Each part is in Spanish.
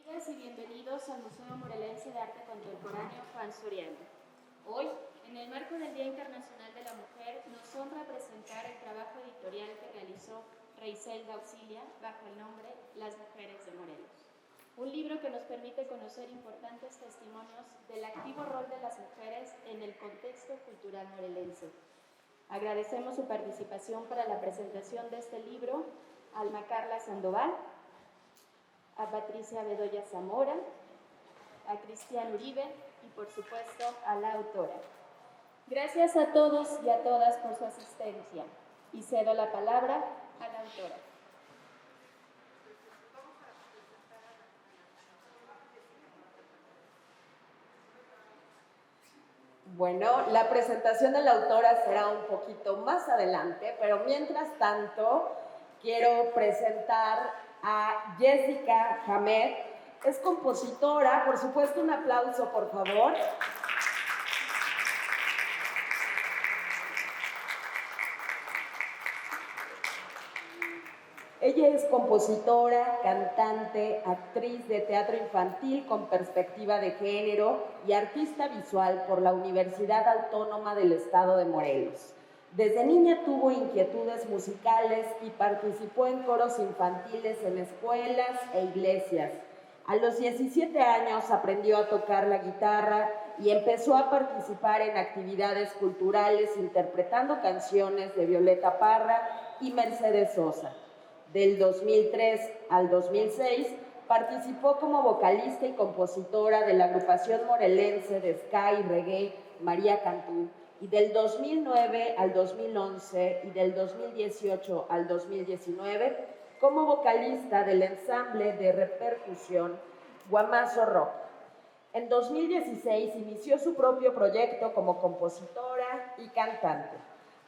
Bienvenidas y bienvenidos al Museo Morelense de Arte Contemporáneo Juan Soriano. Hoy, en el marco del Día Internacional de la Mujer, nos honra presentar el trabajo editorial que realizó Reiselda Auxilia bajo el nombre Las Mujeres de Morelos. Un libro que nos permite conocer importantes testimonios del activo rol de las mujeres en el contexto cultural morelense. Agradecemos su participación para la presentación de este libro a Alma Carla Sandoval, a Patricia Bedoya Zamora, a Cristian Uribe y, por supuesto, a la autora. Gracias a todos y a todas por su asistencia y cedo la palabra a la autora. Bueno, la presentación de la autora será un poquito más adelante, pero mientras tanto quiero presentar a Jessica Hamed. Es compositora, por supuesto, un aplauso, por favor. Ella es compositora, cantante, actriz de teatro infantil con perspectiva de género y artista visual por la Universidad Autónoma del Estado de Morelos. Desde niña tuvo inquietudes musicales y participó en coros infantiles en escuelas e iglesias. A los 17 años aprendió a tocar la guitarra y empezó a participar en actividades culturales interpretando canciones de Violeta Parra y Mercedes Sosa. Del 2003 al 2006 participó como vocalista y compositora de la agrupación morelense de ska y reggae María Cantú, y del 2009 al 2011 y del 2018 al 2019 como vocalista del ensamble de repercusión Guamazo Rock. En 2016 inició su propio proyecto como compositora y cantante.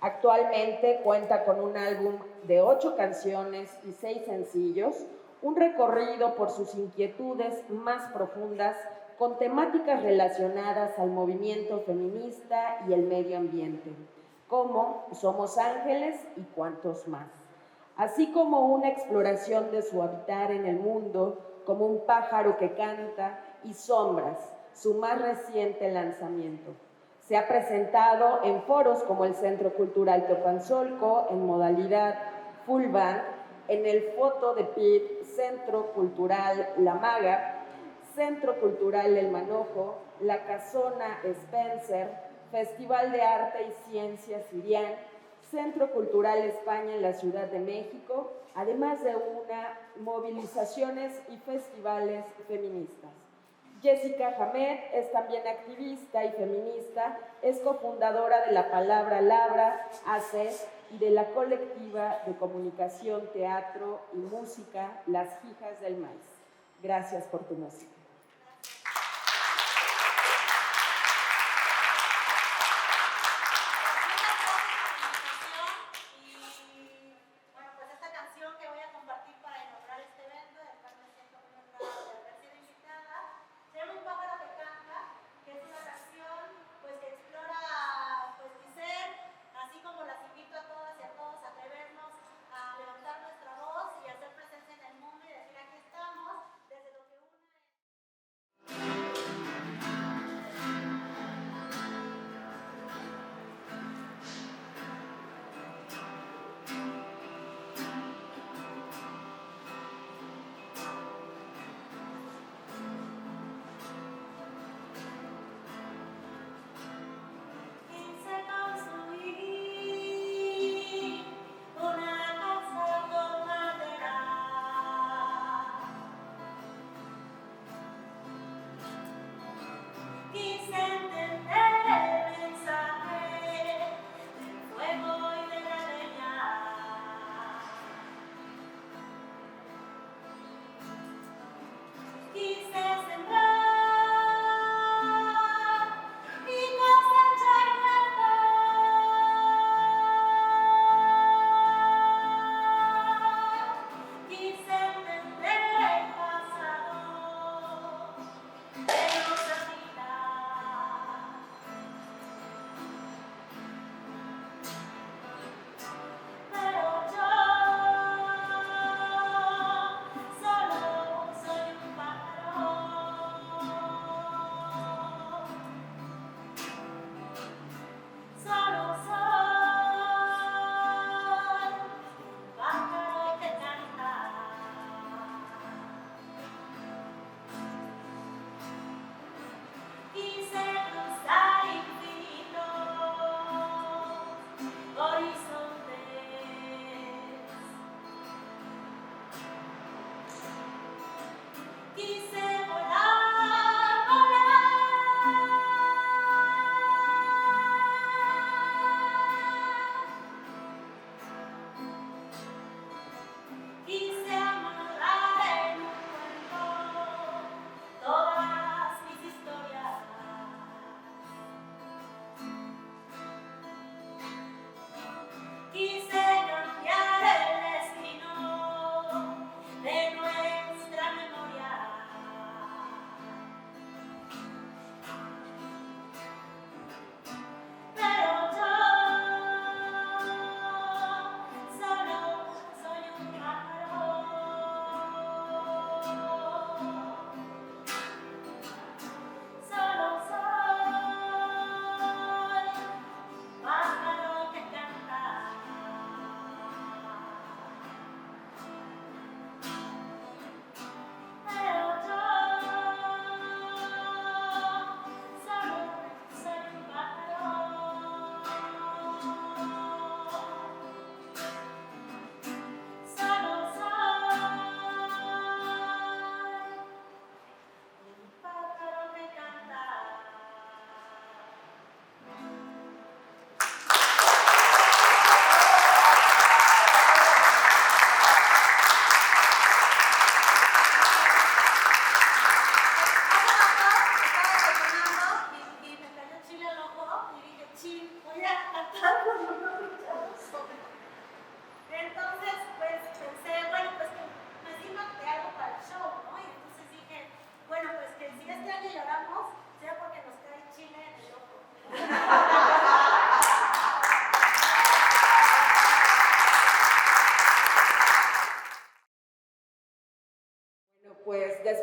Actualmente cuenta con un álbum de 8 canciones y 6 sencillos, un recorrido por sus inquietudes más profundas con temáticas relacionadas al movimiento feminista y el medio ambiente, como Somos Ángeles y cuantos más, así como una exploración de su habitar en el mundo como un pájaro que canta y Sombras, su más reciente lanzamiento. Se ha presentado en foros como el Centro Cultural Teopanzolco en modalidad full band, en el Foto de Pit, Centro Cultural La Maga, Centro Cultural El Manojo, La Casona Spencer, Festival de Arte y Ciencias Sirián, Centro Cultural España en la Ciudad de México, además de movilizaciones y festivales feministas. Jessica Hamed es también activista y feminista, es cofundadora de La Palabra Labra, AC, y de la colectiva de comunicación, teatro y música Las Hijas del Maíz. Gracias por tu música.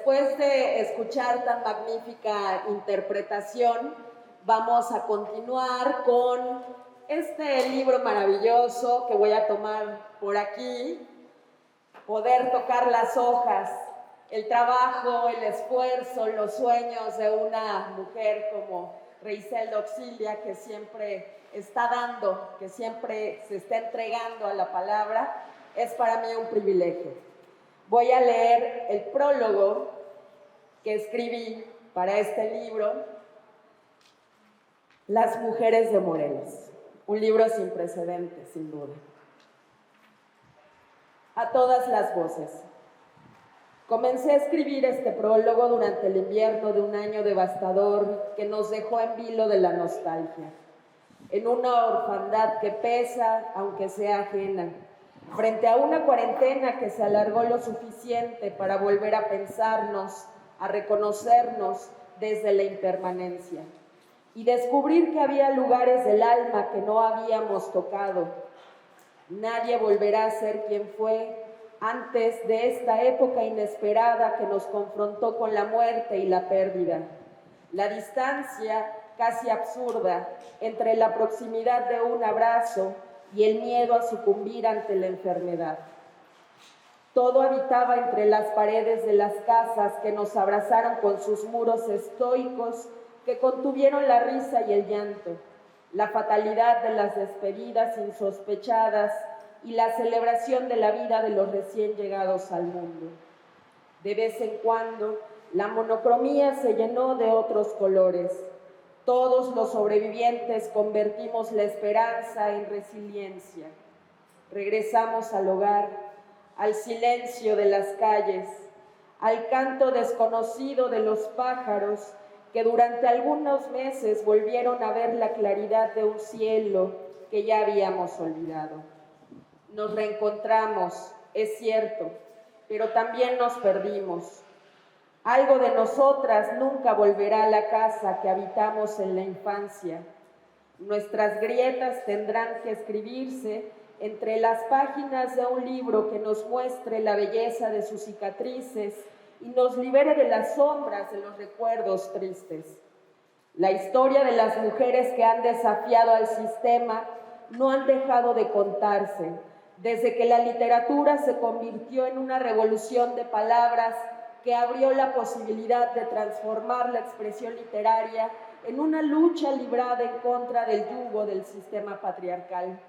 Después de escuchar tan magnífica interpretación, vamos a continuar con este libro maravilloso que voy a tomar por aquí, Poder tocar las hojas, el trabajo, el esfuerzo, los sueños de una mujer como Reiselda Oxilia, que siempre está dando, que siempre se está entregando a la palabra, es para mí un privilegio. Voy a leer el prólogo que escribí para este libro, Las mujeres de Morelos, un libro sin precedentes, sin duda. A todas las voces. Comencé a escribir este prólogo durante el invierno de un año devastador que nos dejó en vilo de la nostalgia, en una orfandad que pesa, aunque sea ajena, frente a una cuarentena que se alargó lo suficiente para volver a pensarnos, a reconocernos desde la impermanencia y descubrir que había lugares del alma que no habíamos tocado. Nadie volverá a ser quien fue antes de esta época inesperada que nos confrontó con la muerte y la pérdida. La distancia casi absurda entre la proximidad de un abrazo y el miedo a sucumbir ante la enfermedad. Todo habitaba entre las paredes de las casas que nos abrazaron con sus muros estoicos que contuvieron la risa y el llanto, la fatalidad de las despedidas insospechadas y la celebración de la vida de los recién llegados al mundo. De vez en cuando, la monocromía se llenó de otros colores. Todos los sobrevivientes convertimos la esperanza en resiliencia. Regresamos al hogar, al silencio de las calles, al canto desconocido de los pájaros que durante algunos meses volvieron a ver la claridad de un cielo que ya habíamos olvidado. Nos reencontramos, es cierto, pero también nos perdimos. Algo de nosotras nunca volverá a la casa que habitamos en la infancia. Nuestras grietas tendrán que escribirse entre las páginas de un libro que nos muestre la belleza de sus cicatrices y nos libere de las sombras de los recuerdos tristes. La historia de las mujeres que han desafiado al sistema no han dejado de contarse, desde que la literatura se convirtió en una revolución de palabras que abrió la posibilidad de transformar la expresión literaria en una lucha librada en contra del yugo del sistema patriarcal,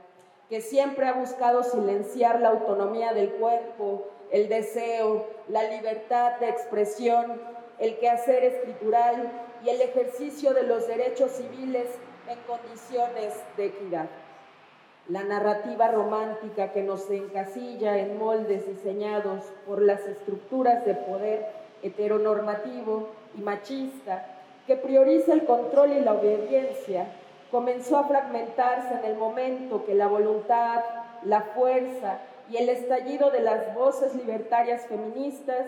que siempre ha buscado silenciar la autonomía del cuerpo, el deseo, la libertad de expresión, el quehacer escritural y el ejercicio de los derechos civiles en condiciones de equidad. La narrativa romántica que nos encasilla en moldes diseñados por las estructuras de poder heteronormativo y machista, que prioriza el control y la obediencia, comenzó a fragmentarse en el momento que la voluntad, la fuerza y el estallido de las voces libertarias feministas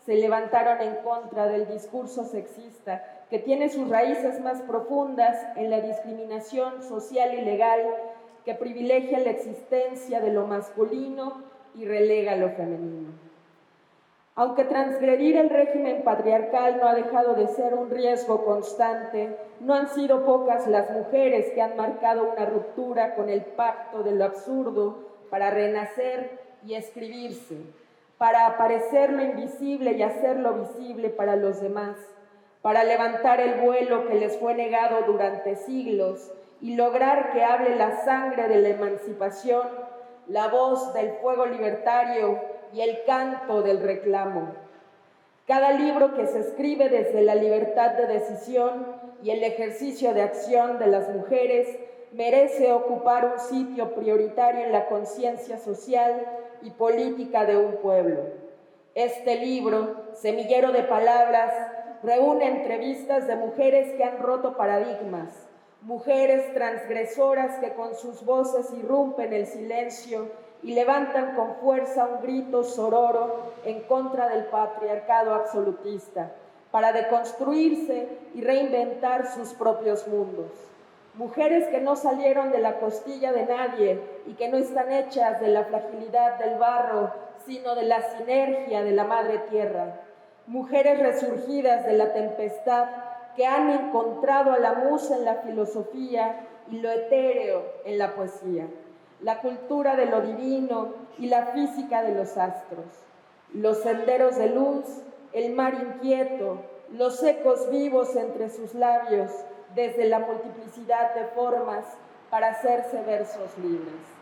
se levantaron en contra del discurso sexista que tiene sus raíces más profundas en la discriminación social y legal que privilegia la existencia de lo masculino y relega lo femenino. Aunque transgredir el régimen patriarcal no ha dejado de ser un riesgo constante, no han sido pocas las mujeres que han marcado una ruptura con el pacto de lo absurdo para renacer y escribirse, para aparecer lo invisible y hacerlo visible para los demás, para levantar el vuelo que les fue negado durante siglos y lograr que hable la sangre de la emancipación, la voz del fuego libertario y el canto del reclamo. Cada libro que se escribe desde la libertad de decisión y el ejercicio de acción de las mujeres merece ocupar un sitio prioritario en la conciencia social y política de un pueblo. Este libro, semillero de palabras, reúne entrevistas de mujeres que han roto paradigmas, mujeres transgresoras que con sus voces irrumpen el silencio y levantan con fuerza un grito sororo en contra del patriarcado absolutista, para deconstruirse y reinventar sus propios mundos. Mujeres que no salieron de la costilla de nadie y que no están hechas de la fragilidad del barro, sino de la sinergia de la madre tierra. mujeres resurgidas de la tempestad que han encontrado a la musa en la filosofía y lo etéreo en la poesía, la cultura de lo divino y la física de los astros, los senderos de luz, el mar inquieto, los ecos vivos entre sus labios, desde la multiplicidad de formas para hacerse versos libres.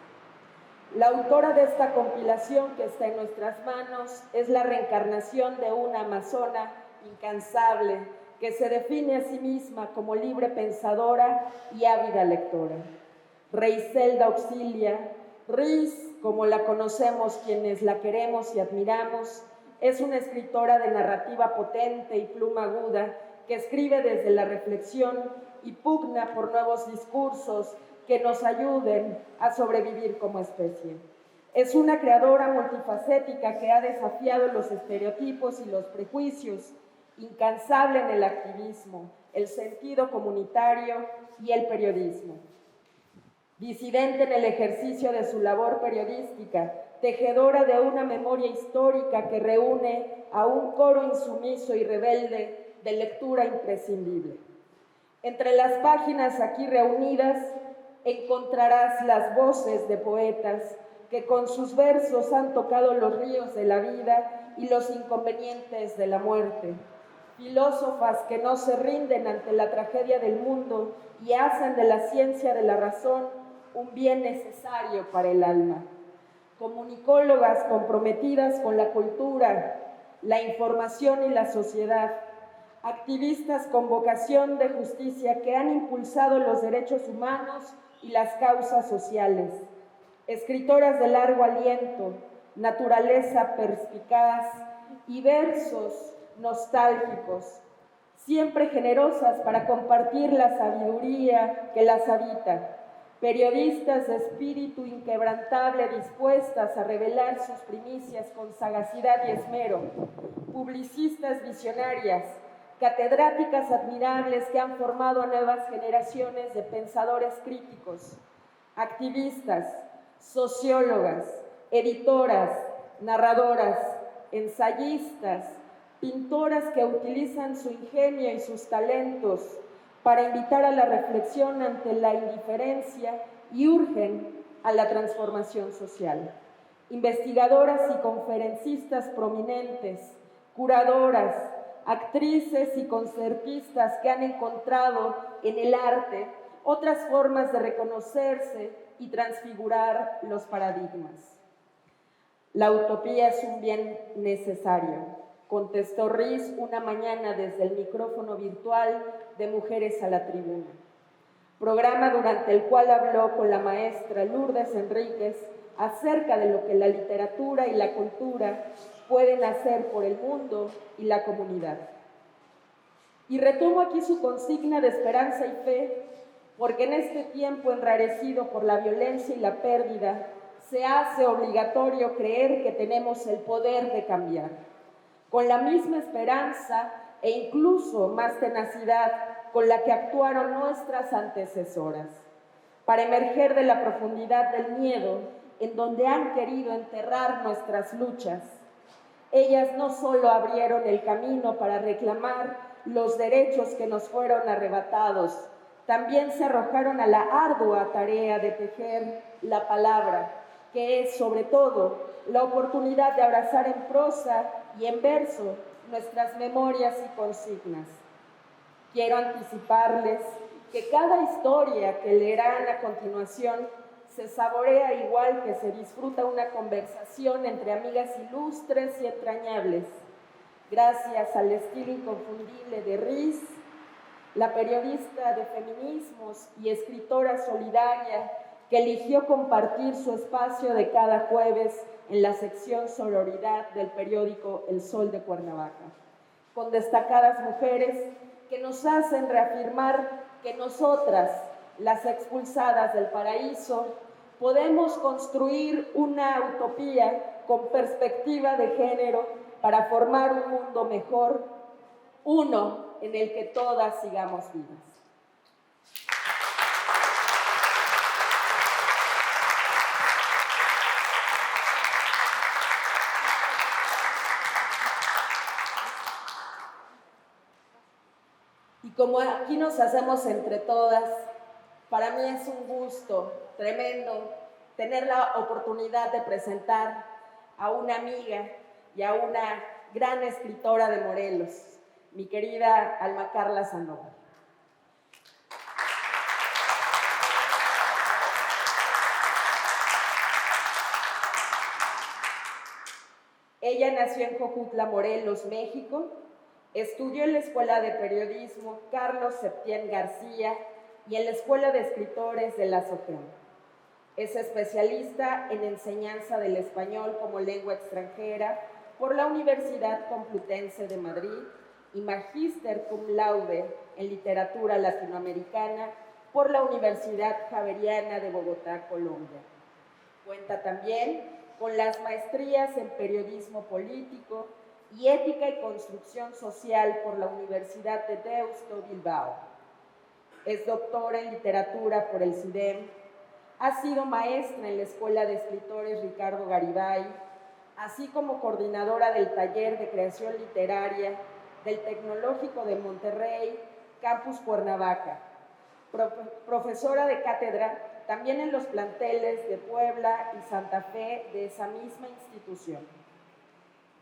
La autora de esta compilación que está en nuestras manos es la reencarnación de una amazona incansable que se define a sí misma como libre pensadora y ávida lectora. Reiselda Auxilia, Riz, como la conocemos quienes la queremos y admiramos, es una escritora de narrativa potente y pluma aguda que escribe desde la reflexión y pugna por nuevos discursos que nos ayuden a sobrevivir como especie. Es una creadora multifacética que ha desafiado los estereotipos y los prejuicios, incansable en el activismo, el sentido comunitario y el periodismo. Disidente en el ejercicio de su labor periodística, tejedora de una memoria histórica que reúne a un coro insumiso y rebelde de lectura imprescindible. Entre las páginas aquí reunidas encontrarás las voces de poetas que con sus versos han tocado los ríos de la vida y los inconvenientes de la muerte, filósofas que no se rinden ante la tragedia del mundo y hacen de la ciencia de la razón un bien necesario para el alma, comunicólogas comprometidas con la cultura, la información y la sociedad, activistas con vocación de justicia que han impulsado los derechos humanos y las causas sociales, escritoras de largo aliento, naturaleza perspicaz y versos nostálgicos, siempre generosas para compartir la sabiduría que las habita, periodistas de espíritu inquebrantable dispuestas a revelar sus primicias con sagacidad y esmero, publicistas visionarias, catedráticas admirables que han formado a nuevas generaciones de pensadores críticos, activistas, sociólogas, editoras, narradoras, ensayistas, pintoras que utilizan su ingenio y sus talentos para invitar a la reflexión ante la indiferencia y urgen a la transformación social. Investigadoras y conferencistas prominentes, curadoras, actrices y concertistas que han encontrado en el arte otras formas de reconocerse y transfigurar los paradigmas. La utopía es un bien necesario, contestó Riz una mañana desde el micrófono virtual de Mujeres a la Tribuna, programa durante el cual habló con la maestra Lourdes Enríquez acerca de lo que la literatura y la cultura pueden hacer por el mundo y la comunidad. Y retomo aquí su consigna de esperanza y fe, porque en este tiempo enrarecido por la violencia y la pérdida, se hace obligatorio creer que tenemos el poder de cambiar, con la misma esperanza e incluso más tenacidad con la que actuaron nuestras antecesoras, para emerger de la profundidad del miedo en donde han querido enterrar nuestras luchas. Ellas no solo abrieron el camino para reclamar los derechos que nos fueron arrebatados, también se arrojaron a la ardua tarea de tejer la palabra, que es sobre todo la oportunidad de abrazar en prosa y en verso nuestras memorias y consignas. Quiero anticiparles que cada historia que leerán a continuación se saborea igual que se disfruta una conversación entre amigas ilustres y entrañables, gracias al estilo inconfundible de Riz, la periodista de feminismos y escritora solidaria que eligió compartir su espacio de cada jueves en la sección Sororidad del periódico El Sol de Cuernavaca, con destacadas mujeres que nos hacen reafirmar que nosotras, las expulsadas del paraíso, podemos construir una utopía con perspectiva de género para formar un mundo mejor, uno en el que todas sigamos vivas. como aquí nos hacemos entre todas, para mí es un gusto tremendo tener la oportunidad de presentar a una amiga y a una gran escritora de Morelos, mi querida Alma Carla Sandoval. Ella nació en Jojutla, Morelos, México. Estudió en la Escuela de Periodismo Carlos Septién García y en la Escuela de Escritores de la SOGEM. Es especialista en enseñanza del español como lengua extranjera por la Universidad Complutense de Madrid y magíster cum laude en literatura latinoamericana por la Universidad Javeriana de Bogotá, Colombia. Cuenta también con las maestrías en periodismo político y ética y construcción social por la Universidad de Deusto, Bilbao. Es doctora en literatura por el CIDEM, ha sido maestra en la Escuela de Escritores Ricardo Garibay, así como coordinadora del Taller de Creación Literaria del Tecnológico de Monterrey, Campus Cuernavaca, profesora de cátedra también en los planteles de Puebla y Santa Fe de esa misma institución.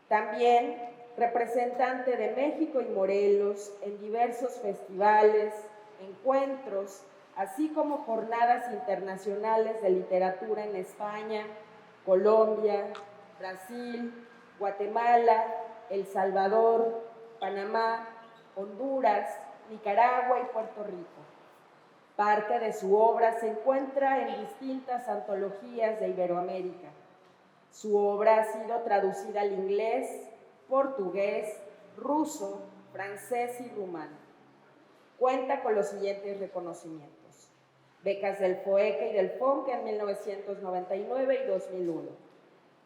También representante de México y Morelos en diversos festivales, encuentros, así como jornadas internacionales de literatura en España, Colombia, Brasil, Guatemala, El Salvador, Panamá, Honduras, Nicaragua y Puerto Rico. Parte de su obra se encuentra en distintas antologías de Iberoamérica. Su obra ha sido traducida al inglés, portugués, ruso, francés y rumano. Cuenta con los siguientes reconocimientos: becas del FOECA y del FONCA en 1999 y 2001.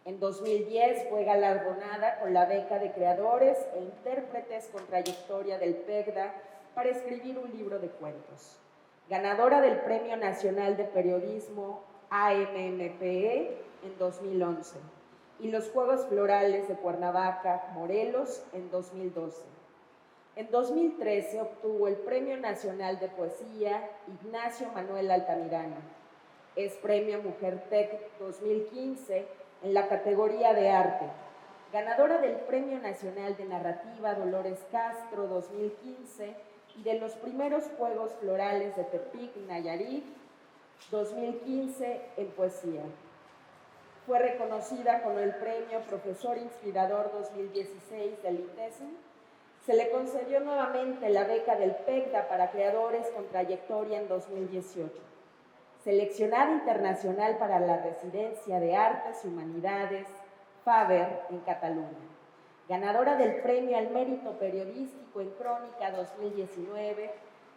En 2010 fue galardonada con la beca de creadores e intérpretes con trayectoria del PECDA para escribir un libro de cuentos. Ganadora del Premio Nacional de Periodismo AMMPE en 2011 y los Juegos Florales de Cuernavaca, Morelos, en 2012. En 2013 obtuvo el Premio Nacional de Poesía Ignacio Manuel Altamirano. Es Premio Mujer Tech 2015 en la categoría de arte. Ganadora del Premio Nacional de Narrativa Dolores Castro 2015 y de los primeros Juegos Florales de Tepic, Nayarit, 2015 en poesía. Fue reconocida con el Premio Profesor Inspirador 2016 del ITESM. Se le concedió nuevamente la beca del PECDA para creadores con trayectoria en 2018. Seleccionada internacional para la Residencia de Artes y Humanidades, Faber, en Cataluña. Ganadora del Premio al Mérito Periodístico en Crónica 2019,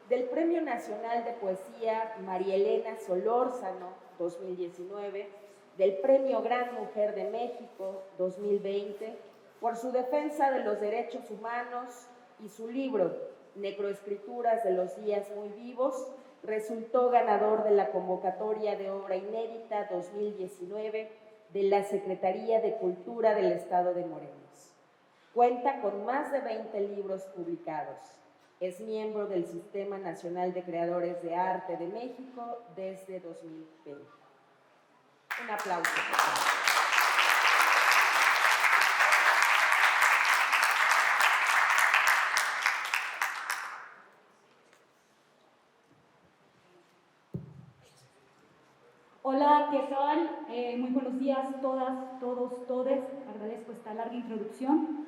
del Premio Nacional de Poesía María Elena Solórzano 2019, del Premio Gran Mujer de México 2020, por su defensa de los derechos humanos y su libro Necroescrituras de los días muy vivos, resultó ganador de la convocatoria de obra inédita 2019 de la Secretaría de Cultura del Estado de Morelos. Cuenta con más de 20 libros publicados. Es miembro del Sistema Nacional de Creadores de Arte de México desde 2020. Un aplauso, por favor. Hola, ¿qué tal? Muy buenos días todas, todos, todes. Agradezco esta larga introducción.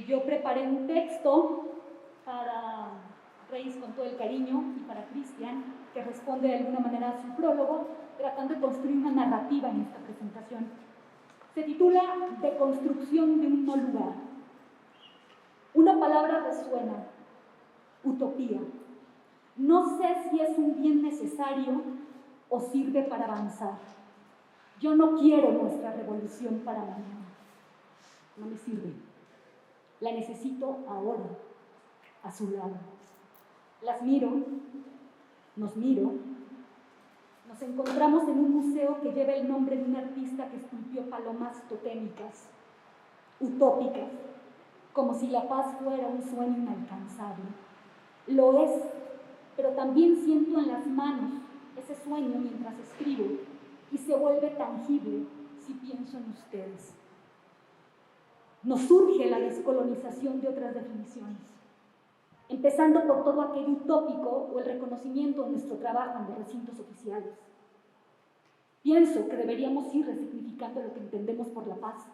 Yo preparé un texto para Reis con todo el cariño y para Cristian, que responde de alguna manera a su prólogo, tratando de construir una narrativa en esta presentación. Se titula Deconstrucción de un no lugar. Una palabra resuena: utopía. No sé si es un bien necesario o sirve para avanzar. Yo no quiero nuestra revolución para mañana. No me sirve. La necesito ahora, a su lado. Las miro, nos encontramos en un museo que lleva el nombre de un artista que esculpió palomas totémicas, utópicas, como si la paz fuera un sueño inalcanzable. Lo es, pero también siento en las manos ese sueño mientras escribo y se vuelve tangible si pienso en ustedes. Nos surge la descolonización de otras definiciones, empezando por todo aquello utópico o el reconocimiento de nuestro trabajo en los recintos oficiales. Pienso que deberíamos ir resignificando lo que entendemos por la paz,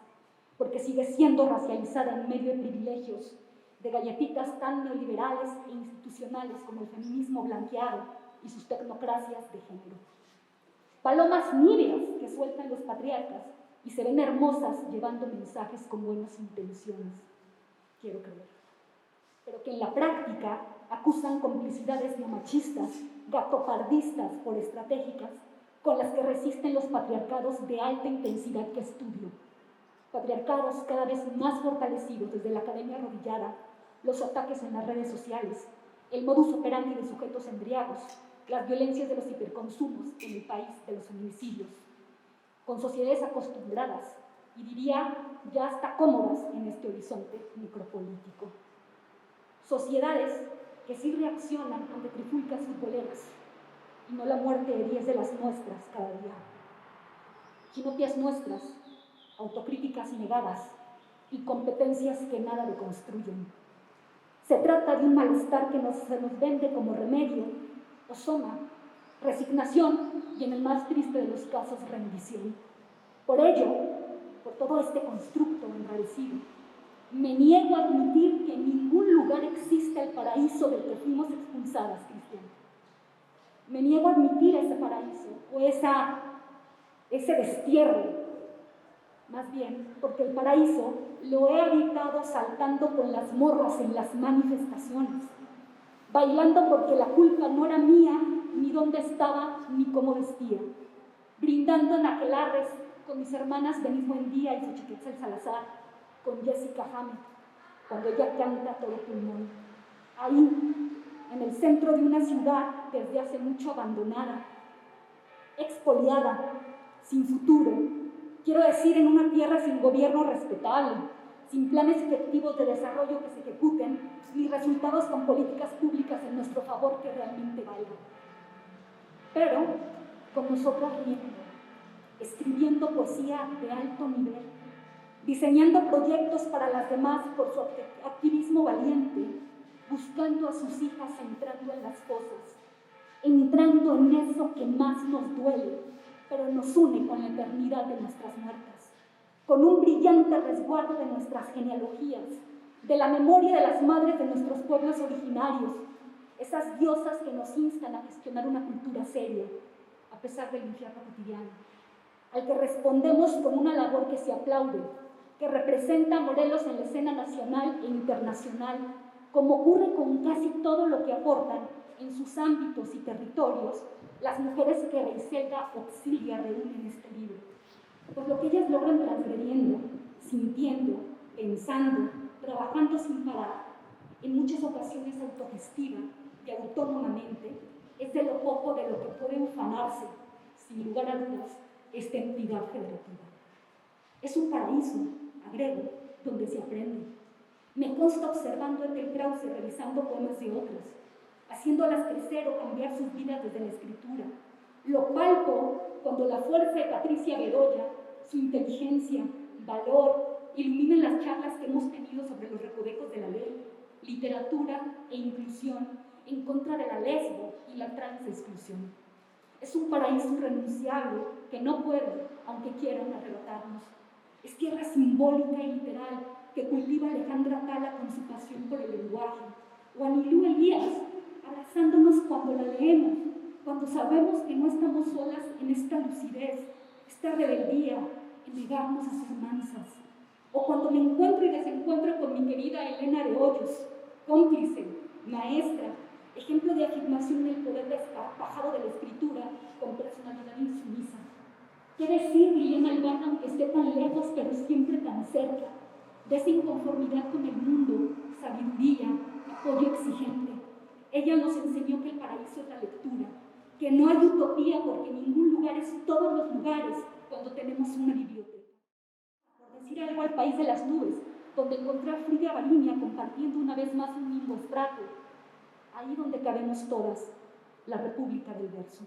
porque sigue siendo racializada en medio de privilegios, de galletitas tan neoliberales e institucionales como el feminismo blanqueado y sus tecnocracias de género. Palomas nívedas que sueltan los patriarcas y se ven hermosas llevando mensajes con buenas intenciones, quiero creer, pero que en la práctica acusan complicidades neomachistas, gatopardistas por estratégicas, con las que resisten los patriarcados de alta intensidad que estudio. Patriarcados cada vez más fortalecidos desde la academia arrodillada, los ataques en las redes sociales, el modus operandi de sujetos embriagos, las violencias de los hiperconsumos en el país de los feminicidios, con sociedades acostumbradas y diría ya hasta cómodas en este horizonte micropolítico. Sociedades que sí reaccionan ante trifulcas futboleras y no la muerte de 10 de las nuestras cada día. Ginopias nuestras, autocríticas y negadas y competencias que nada deconstruyen. Se trata de un malestar que se nos vende como remedio o soma, resignación y en el más triste de los casos rendición. Por ello, por todo este constructo enrarecido, me niego a admitir que en ningún lugar existe el paraíso del que fuimos expulsadas, Cristian. Me niego a admitir ese paraíso o ese destierro. Más bien, porque el paraíso lo he habitado saltando con las morras en las manifestaciones, bailando porque la culpa no era mía, ni dónde estaba, ni cómo vestía, brindando en aquelarres con mis hermanas Denise Buendía y Xochiquetzal Salazar, con Jessica Hammett, cuando ella canta todo pulmón. Ahí, en el centro de una ciudad desde hace mucho abandonada, expoliada, sin futuro, quiero decir, en una tierra sin gobierno respetable, sin planes efectivos de desarrollo que se ejecuten, ni resultados con políticas públicas en nuestro favor que realmente valgan. Pero con nosotros riendo, escribiendo poesía de alto nivel, diseñando proyectos para las demás por su activismo valiente, buscando a sus hijas entrando en las fosas, entrando en eso que más nos duele, pero nos une con la eternidad de nuestras muertas, con un brillante resguardo de nuestras genealogías, de la memoria de las madres de nuestros pueblos originarios, esas diosas que nos instan a gestionar una cultura seria, a pesar del infierno cotidiano, al que respondemos con una labor que se aplaude, que representa a Morelos en la escena nacional e internacional, como ocurre con casi todo lo que aportan en sus ámbitos y territorios las mujeres que Reiselda Oxilia reúne en este libro. Pues lo que ellas logran transgrediendo, sintiendo, pensando, trabajando sin parar, en muchas ocasiones autogestiva y autónomamente, es de lo poco de lo que puede ufanarse, sin lugar a dudas, esta entidad federativa. Es un paraíso, agrego, donde se aprende. Me consta observando a Ethel Krause revisando poemas de otras, haciéndolas crecer o cambiar sus vidas desde la escritura. Lo palpo cuando la fuerza de Patricia Bedoya, su inteligencia, valor, iluminan las charlas que hemos tenido sobre los recovecos de la ley, literatura e inclusión en contra de la lesbo y la transexclusión. Es un paraíso irrenunciable que no puede, aunque quieran, arrebatarnos. Es tierra simbólica y literal que cultiva Alejandra Tala con su pasión por el lenguaje, o Anilú Elías, abrazándonos cuando la leemos, cuando sabemos que no estamos solas en esta lucidez, esta rebeldía, en negarnos a ser mansas, o cuando me encuentro y desencuentro con mi querida Elena de Hoyos, cómplice, maestra, ejemplo de afirmación del poder desparpajado de la escritura con personalidad insumisa. ¿Qué decir, Guillén Albana, aunque esté tan lejos, pero siempre tan cerca? De esa inconformidad con el mundo, sabiduría, apoyo exigente. Ella nos enseñó que el paraíso es la lectura, que no hay utopía porque ningún lugar es todos los lugares cuando tenemos una biblioteca. Por decir algo, al país de las nubes, donde encontré a Frida Bariña compartiendo una vez más un mismo estrato. ahí donde cabemos todas, la República del Verso.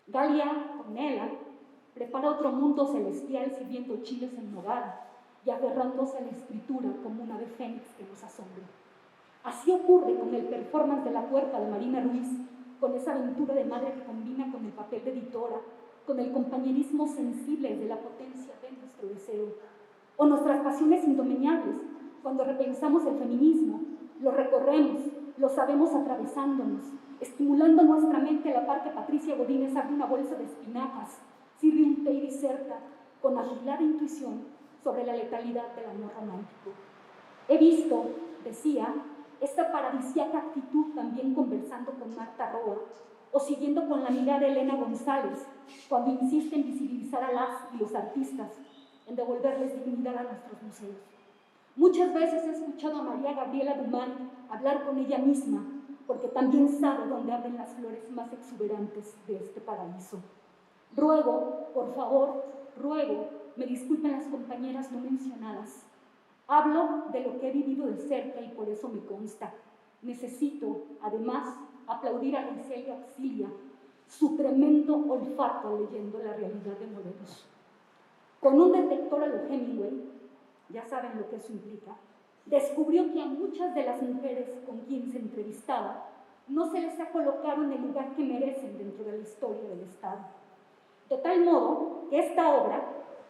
Galia Cornella prepara otro mundo celestial sirviendo chiles en nogada y aferrándose a la escritura como un ave fénix que nos asombra. Así ocurre con el performance de La Puerta de Marina Ruiz, con esa aventura de madre que combina con el papel de editora, con el compañerismo sensible de la potencia de nuestro deseo, o nuestras pasiones indomeñables, cuando repensamos el feminismo, lo recorremos, lo sabemos atravesándonos, estimulando nuestra mente a la par que Patricia Godínez abre una bolsa de espinacas, sirve un té y diserta con afilada intuición sobre la letalidad del amor romántico. He visto, decía, esta paradisíaca actitud también conversando con Marta Roa o siguiendo con la mirada de Elena González cuando insiste en visibilizar a las y los artistas, en devolverles dignidad a nuestros museos. Muchas veces he escuchado a María Gabriela Dumán hablar con ella misma, porque también sabe dónde abren las flores más exuberantes de este paraíso. Ruego, por favor, ruego, me disculpen las compañeras no mencionadas. Hablo de lo que he vivido de cerca y por eso me consta. Necesito, además, aplaudir a Griselda Auxilia, su tremendo olfato leyendo la realidad de Morelos. Con un detector a lo Hemingway, ya saben lo que eso implica, descubrió que a muchas de las mujeres con quien se entrevistaba no se les ha colocado en el lugar que merecen dentro de la historia del Estado. De tal modo que esta obra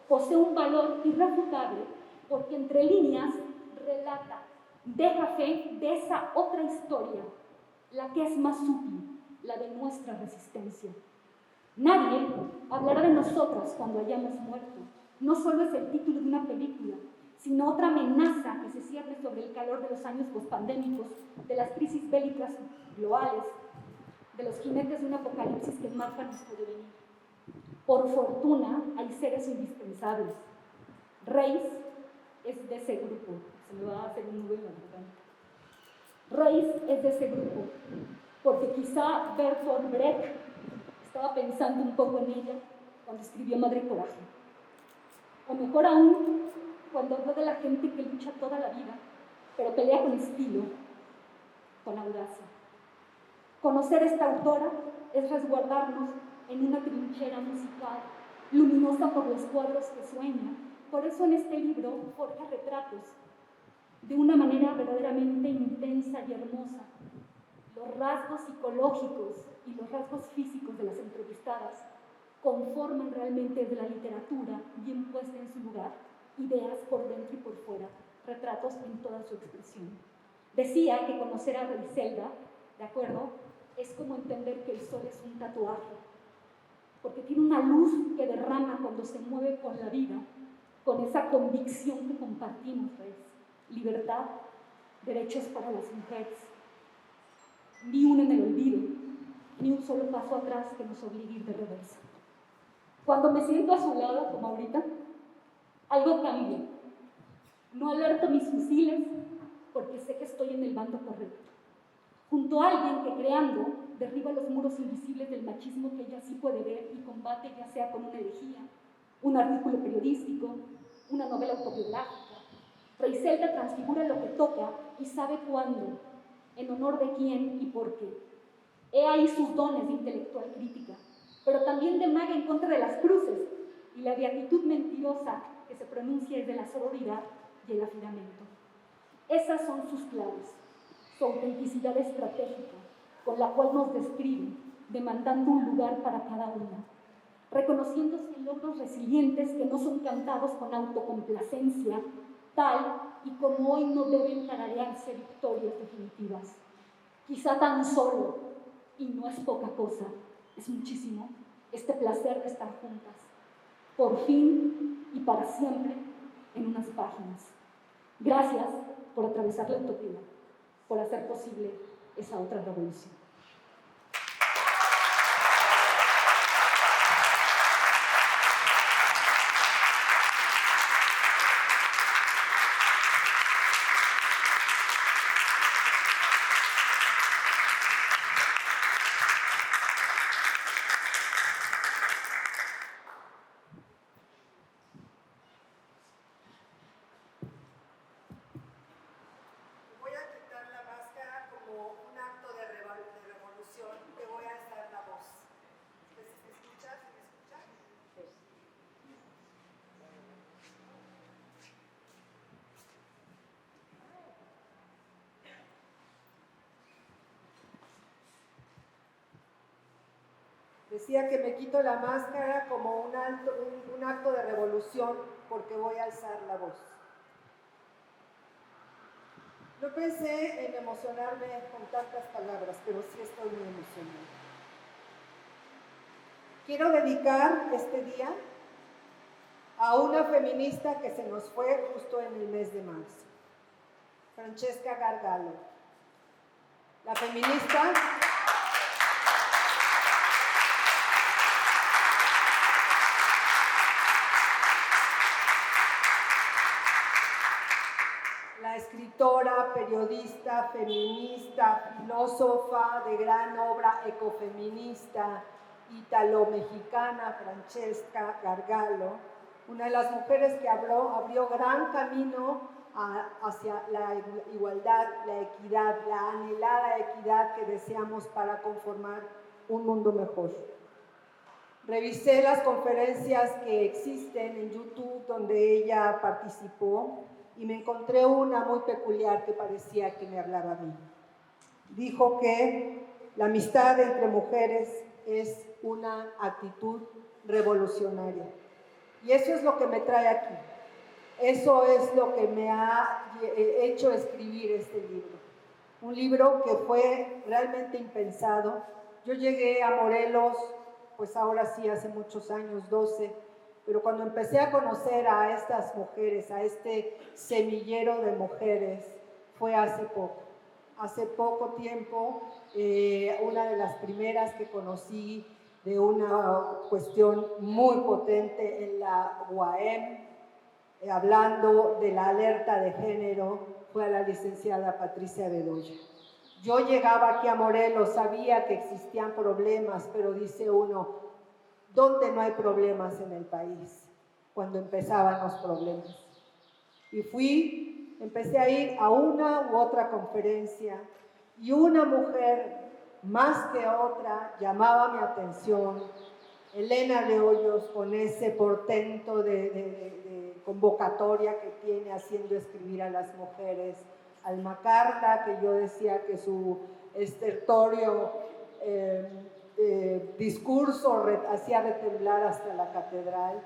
posee un valor irrefutable porque entre líneas relata, deja fe de esa otra historia, la que es más útil, la de nuestra resistencia. Nadie hablará de nosotras cuando hayamos muerto. No solo es el título de una película, sino otra amenaza que se cierne sobre el calor de los años pospandémicos, de las crisis bélicas globales, de los jinetes de un apocalipsis que marca nuestro devenir. Por fortuna, hay seres indispensables. Reis es de ese grupo. Se me va a hacer un nudo en la garganta. Reis es de ese grupo, porque quizá Bertolt Brecht estaba pensando un poco en ella cuando escribió Madre Coraje. O mejor aún, cuando habló de la gente que lucha toda la vida, pero pelea con estilo, con audacia. Conocer esta autora es resguardarnos en una trinchera musical, luminosa por los cuadros que sueña. Por eso en este libro forja retratos de una manera verdaderamente intensa y hermosa. Los rasgos psicológicos y los rasgos físicos de las entrevistadas conforman realmente de la literatura bien puesta en su lugar, ideas por dentro y por fuera, retratos en toda su expresión. Decía que conocer a Griselda, ¿de acuerdo?, es como entender que el sol es un tatuaje, porque tiene una luz que derrama cuando se mueve con la vida, con esa convicción que compartimos, ¿ves? Libertad, derechos para las mujeres, ni uno en el olvido, ni un solo paso atrás que nos obligue a ir de reversa. Cuando me siento a su lado, como ahorita, algo cambia. No alerto mis fusiles porque sé que estoy en el bando correcto. Junto a alguien que creando derriba los muros invisibles del machismo que ella sí puede ver y combate, ya sea con una elegía, un artículo periodístico, una novela autobiográfica. Griselda transfigura lo que toca y sabe cuándo, en honor de quién y por qué. He ahí sus dones de intelectual crítica, pero también de maga en contra de las cruces y la beatitud mentirosa que se pronuncia desde la sororidad y el afinamiento. Esas son sus claves, su autenticidad estratégica, con la cual nos describe, demandando un lugar para cada una, reconociéndose en logros resilientes que no son cantados con autocomplacencia, tal y como hoy no deben tararearse victorias definitivas. Quizá tan solo, y no es poca cosa, es muchísimo, este placer de estar juntas, por fin y para siempre, en unas páginas. Gracias por atravesar la utopía, por hacer posible esa otra revolución. Voy a quitar la máscara como un acto de Decía que me quito la máscara como un acto de revolución porque voy a alzar la voz. No pensé en emocionarme con tantas palabras, pero sí estoy muy emocionada. Quiero dedicar este día a una feminista que se nos fue justo en el mes de marzo, Francesca Gargallo. La feminista escritora, periodista, feminista, filósofa de gran obra ecofeminista italo-mexicana, Francesca Gargallo, una de las mujeres que abrió gran camino hacia la igualdad, la equidad, la anhelada equidad que deseamos para conformar un mundo mejor. Revisé las conferencias que existen en YouTube donde ella participó y me encontré una muy peculiar que parecía que me hablaba a mí. Dijo que la amistad entre mujeres es una actitud revolucionaria. Y eso es lo que me trae aquí. Eso es lo que me ha hecho escribir este libro. Un libro que fue realmente impensado. Yo llegué a Morelos, pues ahora sí, hace muchos años, 12, pero cuando empecé a conocer a estas mujeres, a este semillero de mujeres, fue hace poco. Hace poco tiempo, una de las primeras que conocí de una cuestión muy potente en la UAM, hablando de la alerta de género, fue a la licenciada Patricia Bedoya. Yo llegaba aquí a Morelos, sabía que existían problemas, pero dice uno, ¿dónde no hay problemas en el país? Cuando empezaban los problemas. Y empecé a ir a una u otra conferencia y una mujer más que otra llamaba mi atención, Elena de Hoyos, con ese portento de convocatoria que tiene haciendo escribir a las mujeres, Alma Carta, que yo decía que su estertorio discurso hacía retemblar hasta la catedral.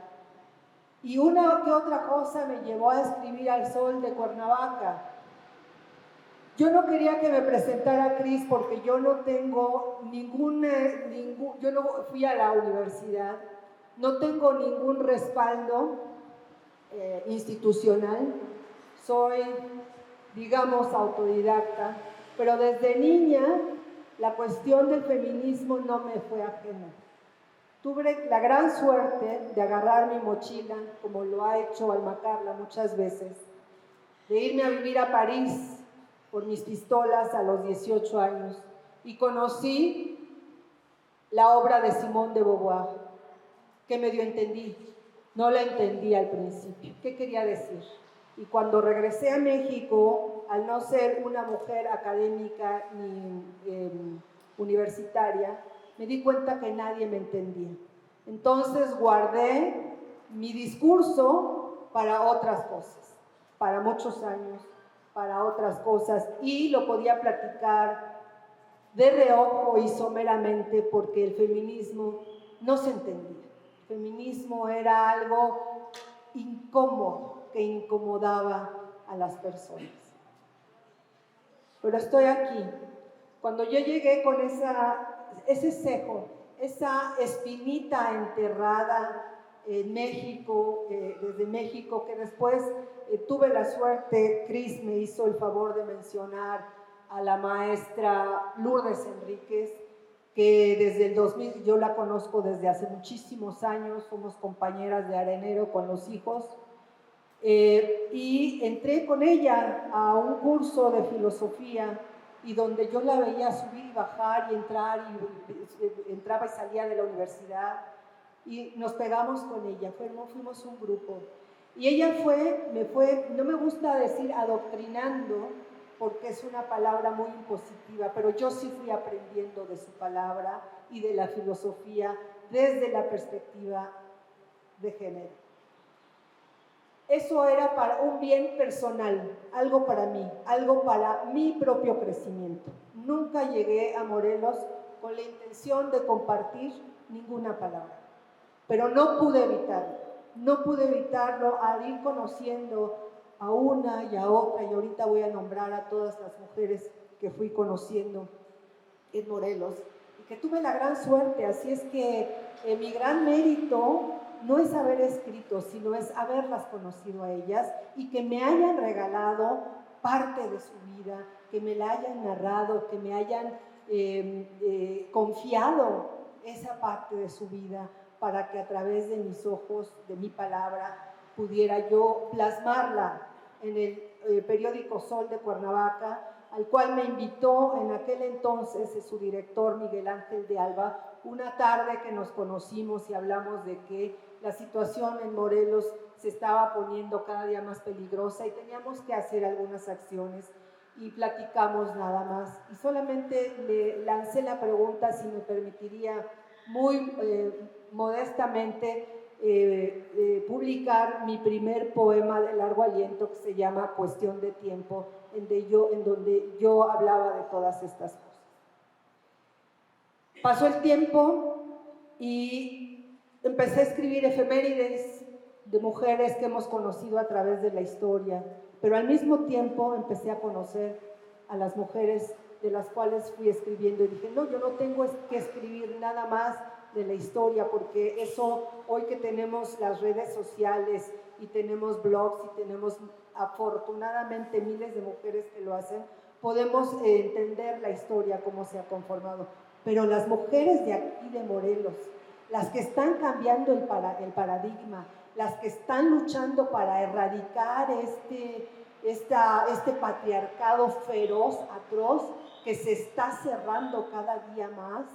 Y una que otra cosa me llevó a escribir al Sol de Cuernavaca. Yo no quería que me presentara Cris porque yo no tengo yo no fui a la universidad, no tengo ningún respaldo institucional, soy, digamos, autodidacta, pero desde niña la cuestión del feminismo no me fue ajena. Tuve la gran suerte de agarrar mi mochila, como lo ha hecho Alma Carla muchas veces, de irme a vivir a París por mis pistolas a los 18 años y conocí la obra de Simone de Beauvoir, que medio entendí, no la entendí al principio. ¿Qué quería decir? Y cuando regresé a México, al no ser una mujer académica ni universitaria, me di cuenta que nadie me entendía. Entonces guardé mi discurso para otras cosas, para muchos años, para otras cosas, y lo podía platicar de reojo y someramente porque el feminismo no se entendía. El feminismo era algo incómodo, que incomodaba a las personas. Pero estoy aquí. Cuando yo llegué con ese cejo, esa espinita enterrada en México, desde México, que después tuve la suerte, Cris me hizo el favor de mencionar a la maestra Lourdes Enríquez, que desde el 2000, yo la conozco desde hace muchísimos años, somos compañeras de arenero con los hijos, y entré con ella a un curso de filosofía y donde yo la veía subir y bajar y entrar, y entraba y salía de la universidad, y nos pegamos con ella, fuimos un grupo. Y ella no me gusta decir adoctrinando, porque es una palabra muy impositiva, pero yo sí fui aprendiendo de su palabra y de la filosofía desde la perspectiva de género. Eso era para un bien personal, algo para mí, algo para mi propio crecimiento. Nunca llegué a Morelos con la intención de compartir ninguna palabra. Pero no pude evitarlo al ir conociendo a una y a otra, y ahorita voy a nombrar a todas las mujeres que fui conociendo en Morelos, y que tuve la gran suerte. Así es que mi gran mérito no es haber escrito, sino es haberlas conocido a ellas y que me hayan regalado parte de su vida, que me la hayan narrado, que me hayan confiado esa parte de su vida para que a través de mis ojos, de mi palabra, pudiera yo plasmarla en el periódico Sol de Cuernavaca, al cual me invitó en aquel entonces su director Miguel Ángel de Alba, una tarde que nos conocimos y hablamos de que la situación en Morelos se estaba poniendo cada día más peligrosa y teníamos que hacer algunas acciones y platicamos nada más. Y solamente le lancé la pregunta si me permitiría muy modestamente publicar mi primer poema de largo aliento que se llama Cuestión de Tiempo, en donde yo hablaba de todas estas cosas. Pasó el tiempo y empecé a escribir efemérides de mujeres que hemos conocido a través de la historia, pero al mismo tiempo empecé a conocer a las mujeres de las cuales fui escribiendo y dije, no, yo no tengo que escribir nada más de la historia, porque eso, hoy que tenemos las redes sociales y tenemos blogs y tenemos afortunadamente miles de mujeres que lo hacen, podemos entender la historia, cómo se ha conformado. Pero las mujeres de aquí de Morelos, las que están cambiando el paradigma, las que están luchando para erradicar este patriarcado feroz, atroz, que se está cerrando cada día más,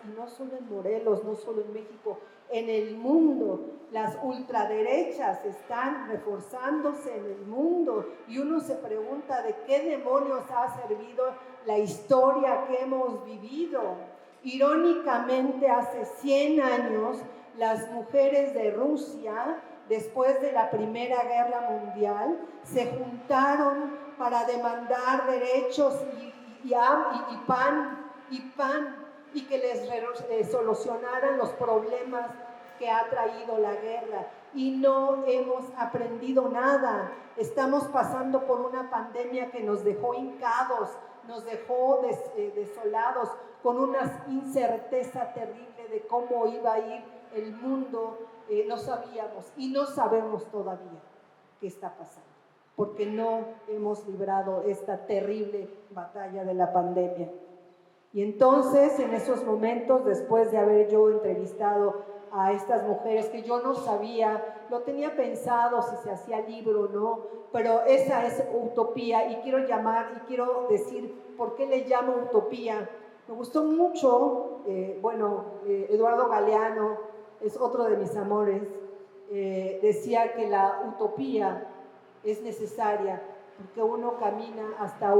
y no solo en Morelos, no solo en México, en el mundo. Las ultraderechas están reforzándose en el mundo y uno se pregunta de qué demonios ha servido la historia que hemos vivido. Irónicamente, hace 100 años, las mujeres de Rusia, después de la Primera Guerra Mundial, se juntaron para demandar derechos y pan, y que les solucionaran los problemas que ha traído la guerra. Y no hemos aprendido nada. Estamos pasando por una pandemia que nos dejó hincados, nos dejó desolados, con una incerteza terrible de cómo iba a ir el mundo. No sabíamos y no sabemos todavía qué está pasando, porque no hemos librado esta terrible batalla de la pandemia. Y entonces, en esos momentos, después de haber yo entrevistado a estas mujeres que yo no sabía, lo tenía pensado si se hacía libro o no, pero esa es utopía, y quiero decir por qué le llamo utopía. Me gustó mucho, Eduardo Galeano es otro de mis amores, decía que la utopía es necesaria porque uno camina hasta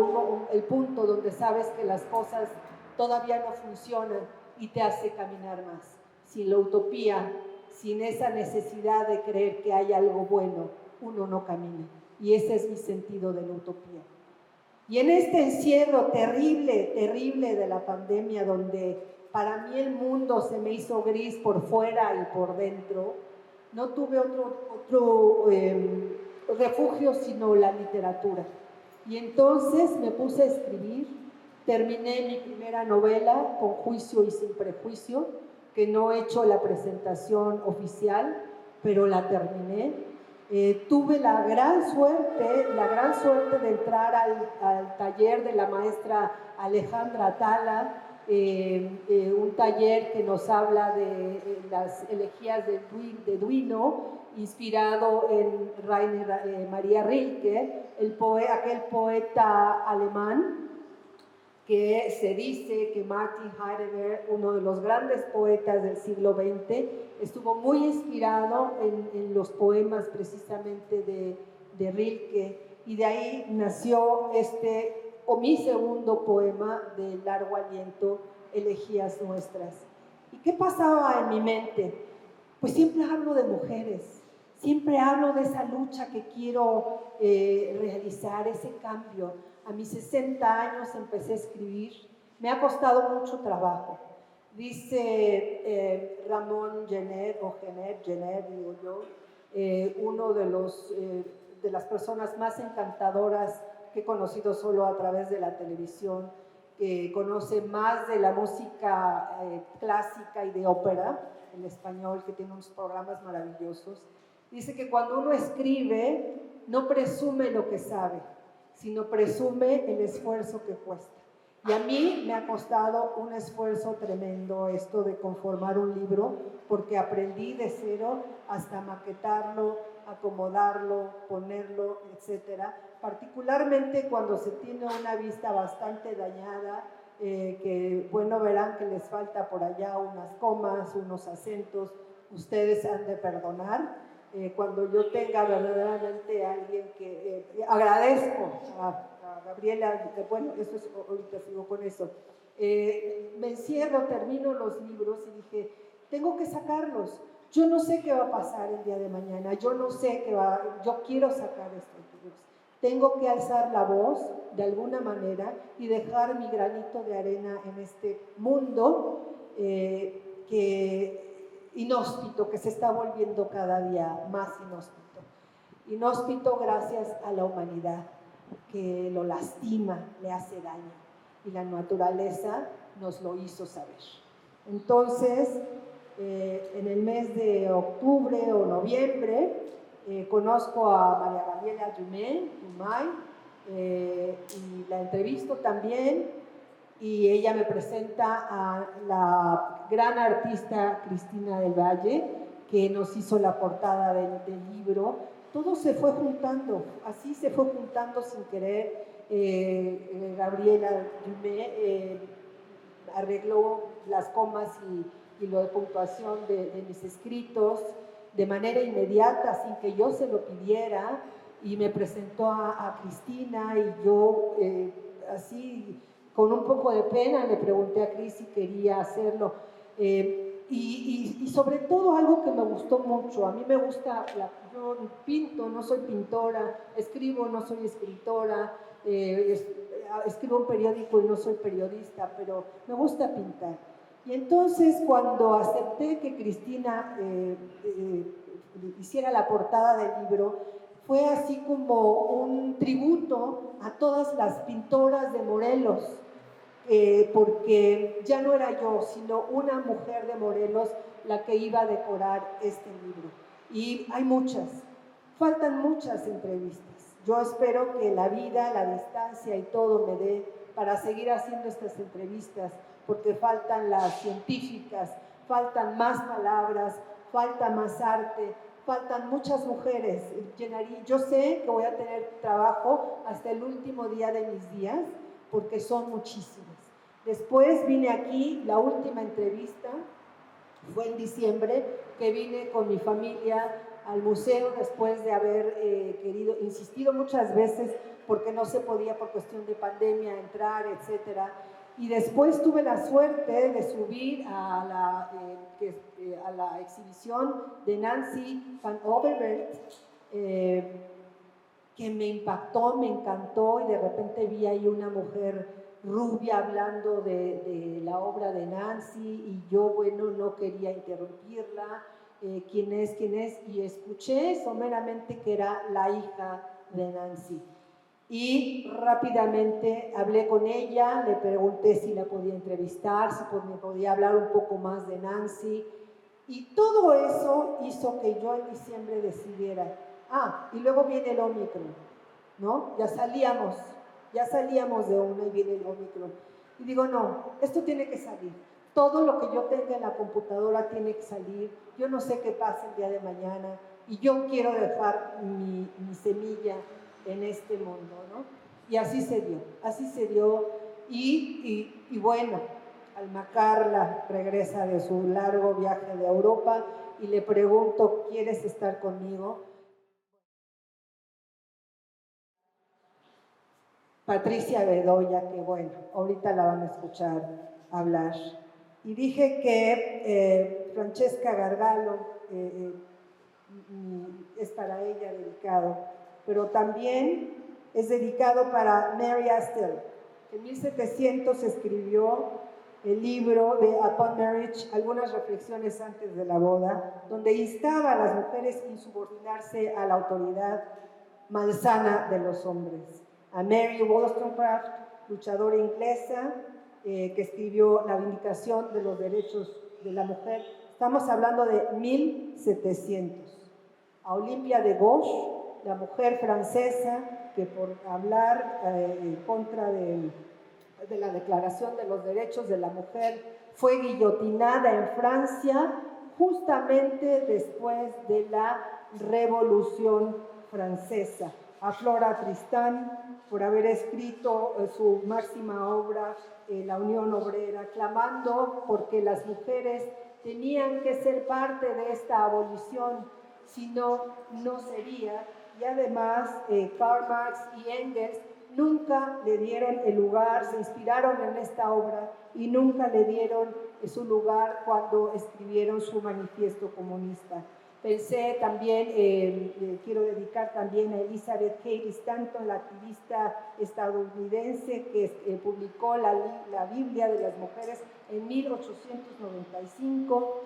el punto donde sabes que las cosas todavía no funcionan y te hace caminar más. Sin la utopía, sin esa necesidad de creer que hay algo bueno, uno no camina. Y ese es mi sentido de la utopía. Y en este encierro terrible, terrible de la pandemia, donde para mí el mundo se me hizo gris por fuera y por dentro, no tuve otro refugio sino la literatura. Y entonces me puse a escribir. Terminé mi primera novela, Con juicio y sin prejuicio, que no he hecho la presentación oficial, pero la terminé. Tuve la gran suerte de entrar al taller de la maestra Alejandra Atala, un taller que nos habla de las elegías de Duino, inspirado en Rainer Maria Rilke, aquel poeta alemán, que se dice que Martin Heidegger, uno de los grandes poetas del siglo XX, estuvo muy inspirado en los poemas precisamente de Rilke, y de ahí nació mi segundo poema de largo aliento, Elegías Nuestras. ¿Y qué pasaba en mi mente? Pues siempre hablo de mujeres, siempre hablo de esa lucha que quiero realizar, ese cambio. A mis 60 años empecé a escribir, me ha costado mucho trabajo, Dice Ramón Genet, o Genet, digo yo, uno de las personas más encantadoras que he conocido solo a través de la televisión, que conoce más de la música clásica y de ópera en español, que tiene unos programas maravillosos. Dice que cuando uno escribe, no presume lo que sabe, sino presume el esfuerzo que cuesta. Y a mí me ha costado un esfuerzo tremendo esto de conformar un libro, porque aprendí de cero hasta maquetarlo, acomodarlo, ponerlo, etcétera. Particularmente cuando se tiene una vista bastante dañada, que bueno, verán que les falta por allá unas comas, unos acentos, ustedes han de perdonar. Cuando yo tenga verdaderamente a alguien que agradezco a Gabriela, que bueno, eso es, ahorita sigo con eso. Me encierro, termino los libros y dije, tengo que sacarlos. Yo no sé qué va a pasar el día de mañana, yo no sé qué va, yo quiero sacar estos libros. Tengo que alzar la voz de alguna manera y dejar mi granito de arena en este mundo inhóspito, que se está volviendo cada día más inhóspito. Inhóspito gracias a la humanidad, que lo lastima, le hace daño, y la naturaleza nos lo hizo saber. Entonces, en el mes de octubre o noviembre, conozco a María Gabriela Dumay, y la entrevisto también, y ella me presenta a la gran artista Cristina del Valle, que nos hizo la portada del libro. Todo se fue juntando, así se fue juntando sin querer. Gabriela Dumay arregló las comas y lo de puntuación de mis escritos de manera inmediata, sin que yo se lo pidiera, y me presentó a Cristina, y yo así con un poco de pena le pregunté a Cris si quería hacerlo. Y sobre todo algo que me gustó mucho, a mí me gusta, yo pinto, no soy pintora, escribo, no soy escritora, escribo un periódico y no soy periodista, pero me gusta pintar. Y entonces cuando acepté que Cristina hiciera la portada del libro, fue así como un tributo a todas las pintoras de Morelos, porque ya no era yo, sino una mujer de Morelos la que iba a decorar este libro. Y hay muchas, faltan muchas entrevistas. Yo espero que la vida, la distancia y todo me dé para seguir haciendo estas entrevistas, porque faltan las científicas, faltan más palabras, falta más arte, faltan muchas mujeres. Yo sé que voy a tener trabajo hasta el último día de mis días, porque son muchísimas. Después vine aquí, la última entrevista fue en diciembre, que vine con mi familia al museo después de haber insistido muchas veces porque no se podía por cuestión de pandemia entrar, etcétera. Y después tuve la suerte de subir a la exhibición de Nancy van Overveld, que me impactó, me encantó, y de repente vi ahí una mujer rubia hablando de la obra de Nancy, y yo, bueno, no quería interrumpirla, quién es, y escuché someramente que era la hija de Nancy. Y rápidamente hablé con ella, le pregunté si la podía entrevistar, si me podía hablar un poco más de Nancy, y todo eso hizo que yo en diciembre decidiera. Y luego viene el Omicron, ¿no? Ya salíamos de una y viene el Omicron. Y digo, no, esto tiene que salir. Todo lo que yo tenga en la computadora tiene que salir. Yo no sé qué pasa el día de mañana, y yo quiero dejar mi semilla en este mundo, ¿no? Y así se dio, y bueno, Alma Carla regresa de su largo viaje de Europa y le pregunto, ¿quieres estar conmigo? Patricia Bedoya, que bueno, ahorita la van a escuchar hablar. Y dije que Francesca Gargalo es para ella dedicado, pero también es dedicado para Mary Astor, que en 1700 escribió el libro de Upon Marriage, algunas reflexiones antes de la boda, donde instaba a las mujeres a insubordinarse a la autoridad malsana de los hombres. A Mary Wollstonecraft, luchadora inglesa, que escribió La Vindicación de los Derechos de la Mujer. Estamos hablando de 1700. A Olympia de Gauche, la mujer francesa que por hablar en contra de la Declaración de los Derechos de la Mujer fue guillotinada en Francia justamente después de la Revolución Francesa. A Flora Tristán por haber escrito su máxima obra, La Unión Obrera, clamando porque las mujeres tenían que ser parte de esta abolición, si no, no sería. Y además, Karl Marx y Engels nunca le dieron el lugar, se inspiraron en esta obra y nunca le dieron su lugar cuando escribieron su manifiesto comunista. Pensé también, quiero dedicar también a Elizabeth Cady Stanton, la activista estadounidense que publicó la Biblia de las Mujeres en 1895,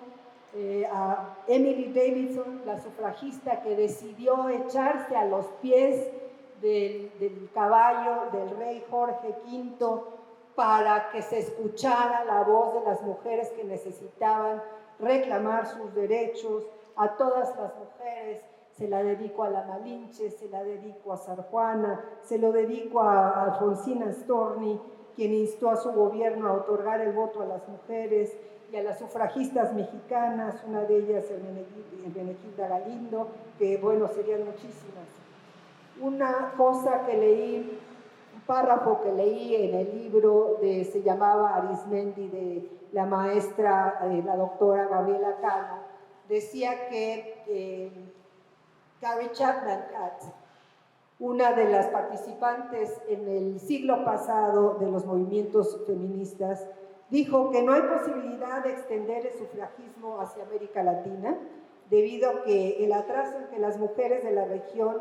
a Emily Davidson, la sufragista que decidió echarse a los pies del caballo del rey Jorge V para que se escuchara la voz de las mujeres que necesitaban reclamar sus derechos. A todas las mujeres, se la dedico a la Malinche, se la dedico a Sor Juana, se lo dedico a Alfonsina Storni, quien instó a su gobierno a otorgar el voto a las mujeres, y a las sufragistas mexicanas, una de ellas Hermenegilda Galindo, que bueno, serían muchísimas. Una cosa que leí, un párrafo que leí en el libro se llamaba Arismendi, de la maestra, la doctora Gabriela Cano, decía que Carrie Chapman Catt, una de las participantes en el siglo pasado de los movimientos feministas, dijo que no hay posibilidad de extender el sufragismo hacia América Latina debido a que el atraso en que las mujeres de la región,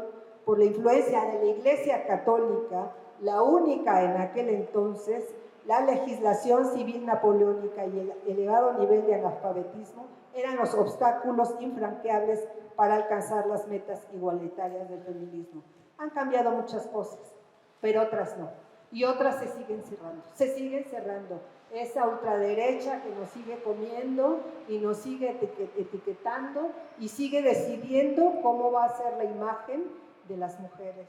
por la influencia de la Iglesia Católica, la única en aquel entonces, la legislación civil napoleónica y el elevado nivel de analfabetismo eran los obstáculos infranqueables para alcanzar las metas igualitarias del feminismo. Han cambiado muchas cosas, pero otras no. Y otras se siguen cerrando. Esa ultraderecha que nos sigue comiendo y nos sigue etiquetando y sigue decidiendo cómo va a ser la imagen de las mujeres.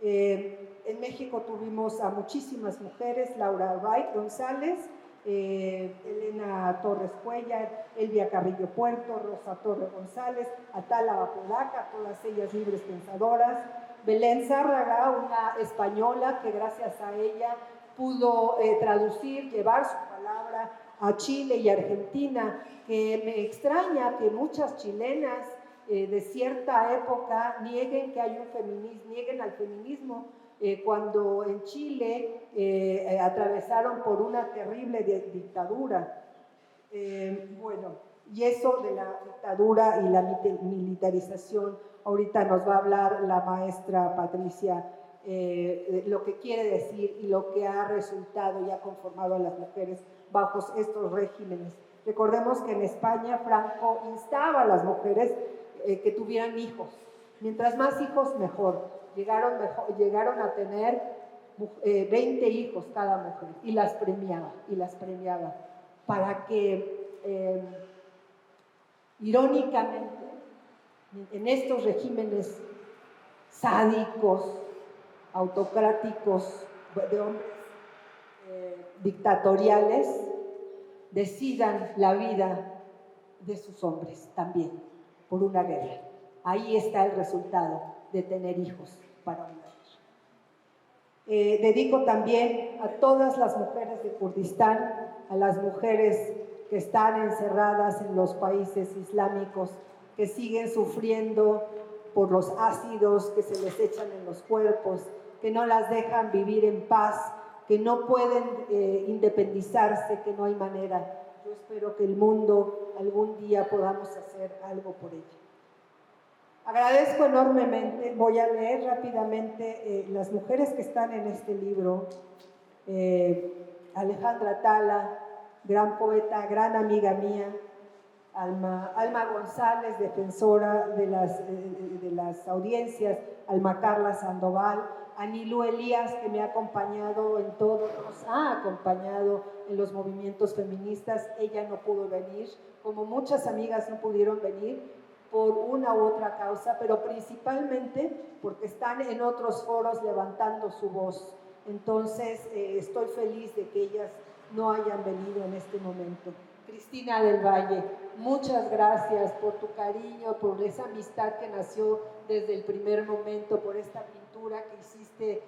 En México tuvimos a muchísimas mujeres: Laura Wright González, Elena Torres Cuellar, Elvia Carrillo Puerto, Rosa Torre González, Atala Apodaca, todas ellas libres pensadoras. Belén Zárraga, una española que gracias a ella pudo traducir, llevar su palabra a Chile y Argentina, que me extraña que muchas chilenas de cierta época nieguen que hay un feminismo, nieguen al feminismo, cuando en Chile atravesaron por una terrible dictadura. Bueno, y eso de la dictadura y la militarización, ahorita nos va a hablar la maestra Patricia, lo que quiere decir y lo que ha resultado y ha conformado a las mujeres bajo estos regímenes. Recordemos que en España Franco instaba a las mujeres que tuvieran hijos. Mientras más hijos, mejor. Llegaron a tener 20 hijos cada mujer y las premiaba para que, irónicamente, en estos regímenes sádicos, autocráticos, de hombres dictatoriales, decidan la vida de sus hombres también por una guerra. Ahí está el resultado de tener hijos para una guerra. Dedico también a todas las mujeres de Kurdistán, a las mujeres que están encerradas en los países islámicos, que siguen sufriendo por los ácidos que se les echan en los cuerpos, que no las dejan vivir en paz, que no pueden independizarse, que no hay manera. Yo espero que el mundo algún día podamos hacer algo por ello. Agradezco enormemente, voy a leer rápidamente las mujeres que están en este libro: Alejandra Tala, gran poeta, gran amiga mía, Alma González, defensora de las audiencias, Alma Carla Sandoval, Anilú Elías, que me ha acompañado en todos, nos ha acompañado en los movimientos feministas. Ella no pudo venir, como muchas amigas no pudieron venir por una u otra causa, pero principalmente porque están en otros foros levantando su voz. Entonces, estoy feliz de que ellas no hayan venido en este momento. Cristina del Valle, muchas gracias por tu cariño, por esa amistad que nació desde el primer momento, por esta pintura que hiciste